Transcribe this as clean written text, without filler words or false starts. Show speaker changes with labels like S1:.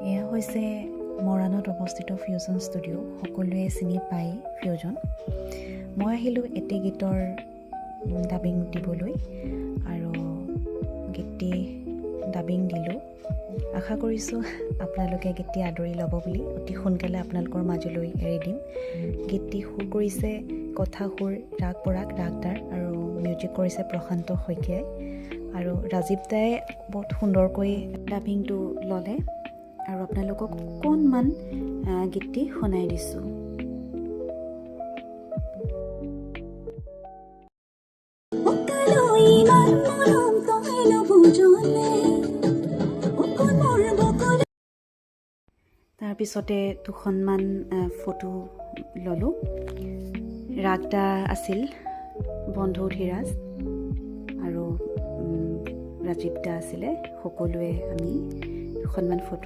S1: এয়া হৈছে মৰাণত অৱস্থিত ফিউজন ষ্টুডিঅ'। সকলোৱে চিনি পায় ফিউজন। মই আহিলোঁ এটি গীতৰ ডাবিং দিবলৈ আৰু গীতটি ডাবিং দিলোঁ। আশা কৰিছোঁ আপোনালোকে গীতটি আদৰি ল'ব বুলি। অতি সোনকালে আপোনালোকৰ মাজলৈ এৰি দিম। গীতটি সুৰ কৰিছে কথা সুৰ ৰাগ পৰাগ ৰাগদাৰ আৰু মিউজিক কৰিছে প্ৰশান্ত শইকীয়াই আৰু ৰাজীৱ দাই বহুত সুন্দৰকৈ ডাবিংটো ল'লে আৰু আপোনালোকক অকণমান গীতটি শুনাই দিছোঁ। তাৰপিছতে দুখনমান ফটো ল'লোঁ। ৰাগদা আছিল বন্ধু ধীৰাজ আৰু ৰাজীৱ দা আছিলে। সকলোৱে আমি দুখনমান ফটো